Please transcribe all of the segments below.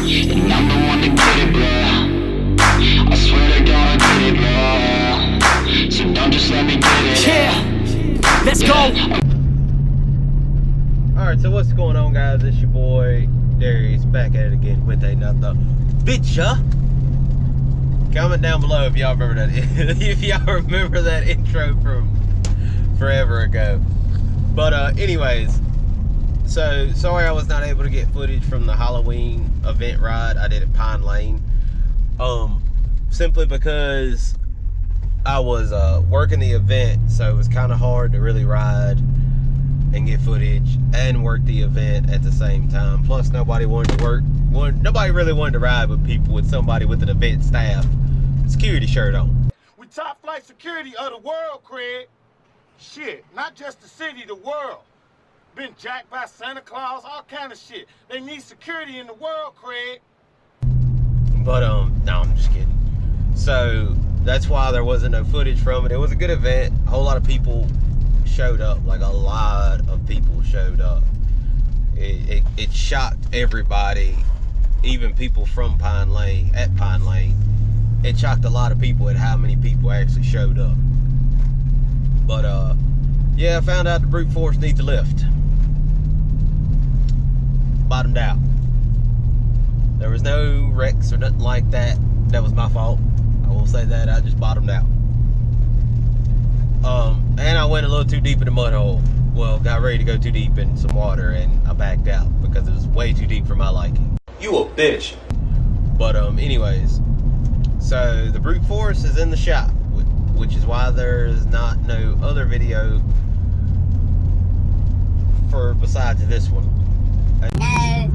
and I'm the one to get it, bro. I swear to God I get it, bro. So don't just let me get it. Yeah, let's go. Alright, so what's going on, guys? It's your boy Darius back at it again with another bitcha. Comment down below if y'all remember that if y'all remember that intro from forever ago. But anyways, so sorry I was not able to get footage from the Halloween event ride I did at Pine Lane. Simply because I was working the event, so it was kind of hard to really ride and get footage and work the event at the same time. Plus, nobody really wanted to ride with people with somebody with an event staff security shirt on. We top flight security of the world, Craig. Shit, not just the city, the world. Been jacked by Santa Claus, all kind of shit. They need security in the world, Craig. But no, I'm just kidding. So that's why there wasn't no footage from it. It was a good event. A whole lot of people showed up, like a lot of people showed up. It shocked everybody, even people from Pine Lane, It shocked a lot of people at how many people actually showed up. But yeah, I found out the brute force needs a lift. Bottomed out. There was no wrecks or nothing like that. That was my fault. I will say that. I just bottomed out. And I went a little too deep in the mud hole. Well, got ready to go too deep in some water, and I backed out because it was way too deep for my liking. You a bitch. But anyways, so the brute force is in the shop, which is why there's not no other video for besides this one. No,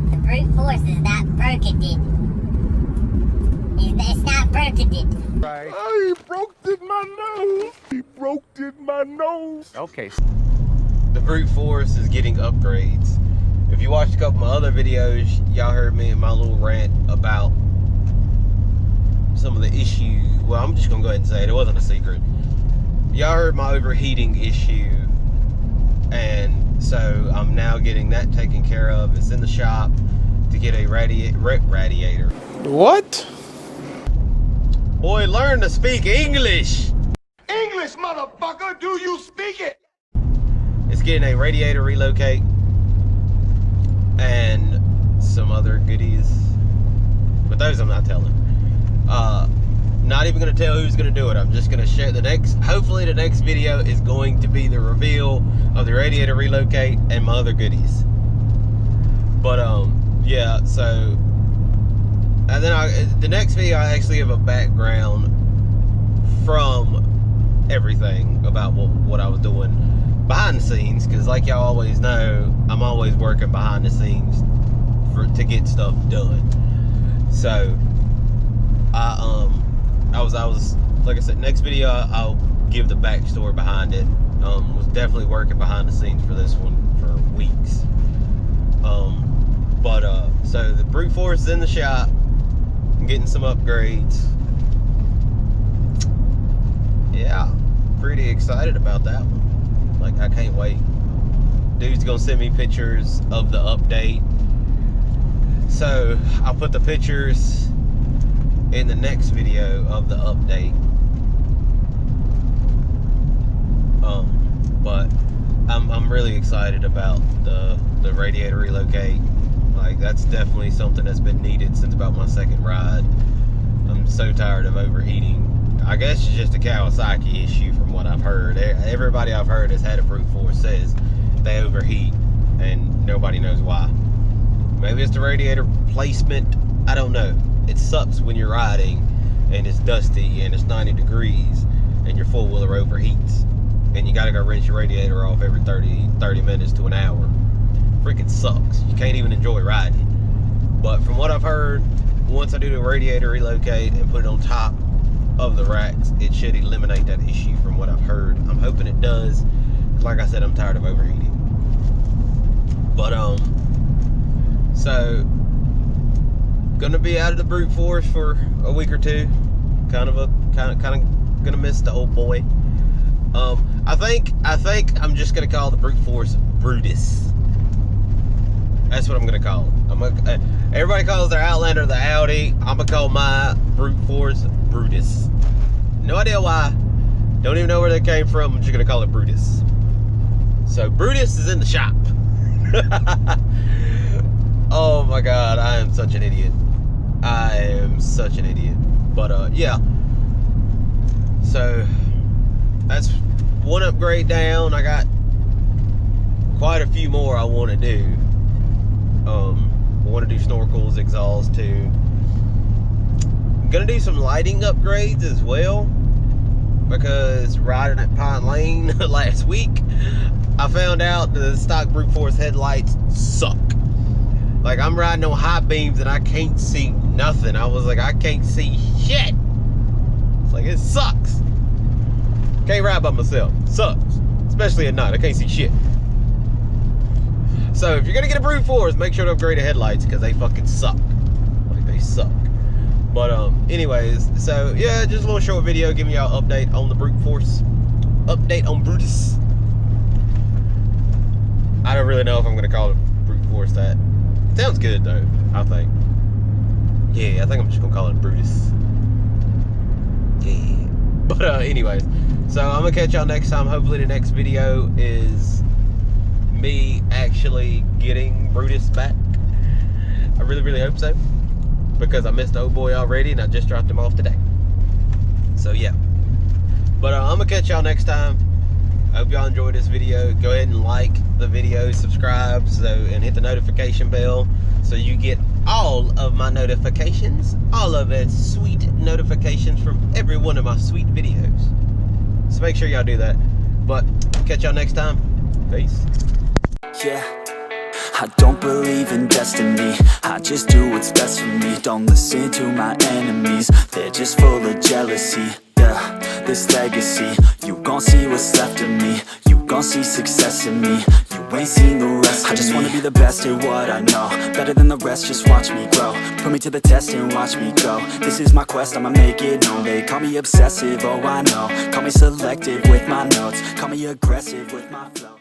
the brute force is not broken. It's not broken. Right. Oh, he broke my nose. He broke my nose. Okay. The brute force is getting upgrades. If you watched a couple of my other videos, y'all heard me in my little rant about some of the issues. Well, I'm just gonna go ahead and say it. It wasn't a secret. Y'all heard my overheating issue, and so I'm now getting that taken care of. It's in the shop to get a radiator. What? Boy, learn to speak English. English, motherfucker, do you speak it? It's getting a radiator relocate and some other goodies, but those I'm not telling. Not even gonna tell who's gonna do it. I'm just gonna share hopefully the next video is going to be the reveal of the radiator relocate and my other goodies. But yeah, so, and then the next video I actually have a background from everything about what I was doing behind the scenes, because like y'all always know, I'm always working behind the scenes to get stuff done. So I was like I said, next video I'll give the backstory behind it. Was definitely working behind the scenes for this one for weeks. So the brute force is in the shop. I'm getting some upgrades. Yeah, pretty excited about that one. Like, I can't wait. Dude's gonna send me pictures of the update, so I'll put the pictures in the next video of the update. But I'm really excited about the radiator relocate. Like, that's definitely something that's been needed since about my second ride. I'm so tired of overheating. I guess it's just a Kawasaki issue from what I've heard. Everybody I've heard has had a brute force says they overheat, and nobody knows why. Maybe it's the radiator placement. I don't know. It sucks when you're riding and it's dusty and it's 90 degrees and your four-wheeler overheats and you gotta go rinse your radiator off every 30 minutes to an hour. Freaking sucks. You can't even enjoy riding. But from what I've heard, once I do the radiator relocate and put it on top of the racks, it should eliminate that issue from what I've heard. I'm hoping it does, because like I said, I'm tired of overheating. But so gonna be out of the brute force for a week or two. Kind of gonna miss the old boy. I think I'm just gonna call the brute force Brutus. That's what I'm gonna call it. Everybody calls their Outlander the Audi. I'm gonna call my brute force Brutus. No idea why. Don't even know where that came from. I'm just gonna call it Brutus. So Brutus is in the shop. Oh my God, I am such an idiot. I am such an idiot. But yeah. So that's one upgrade down. I got quite a few more I want to do. I want to do snorkels, exhaust tune. I'm gonna do some lighting upgrades as well, because riding at Pine Lane last week, I found out the stock brute force headlights suck. Like, I'm riding on high beams and I can't see nothing. I was like, I can't see shit. It's like, it sucks. Can't ride by myself. Sucks. Especially at night. I can't see shit. So if you're gonna get a brute force, make sure to upgrade the headlights, because they fucking suck. Like, they suck. But anyways, so yeah, just a little short video giving y'all update on the brute force. Update on Brutus. I don't really know if I'm gonna call it brute force that. Sounds good though, I think. Yeah, I think I'm just gonna call it Brutus. Yeah. But anyways, so I'm gonna catch y'all next time. Hopefully the next video is me actually getting Brutus back. I really, really hope so, because I missed the old boy already and I just dropped him off today. So yeah. But I'm gonna catch y'all next time. I hope y'all enjoyed this video. Go ahead and like the video, subscribe, and hit the notification bell so you get all of my notifications, all of the sweet notifications from every one of my sweet videos. So make sure y'all do that. But catch y'all next time. Peace. Yeah, I don't believe in destiny. I just do what's best for me. Don't listen to my enemies, they're just full of jealousy. Yeah, this legacy, you gon' see what's left of me. You gon' see success in me. You ain't seen the rest of me. I just wanna be the best at what I know, better than the rest, just watch me grow. Put me to the test and watch me go. This is my quest, I'ma make it known. They call me obsessive, oh I know. Call me selective with my notes. Call me aggressive with my flow.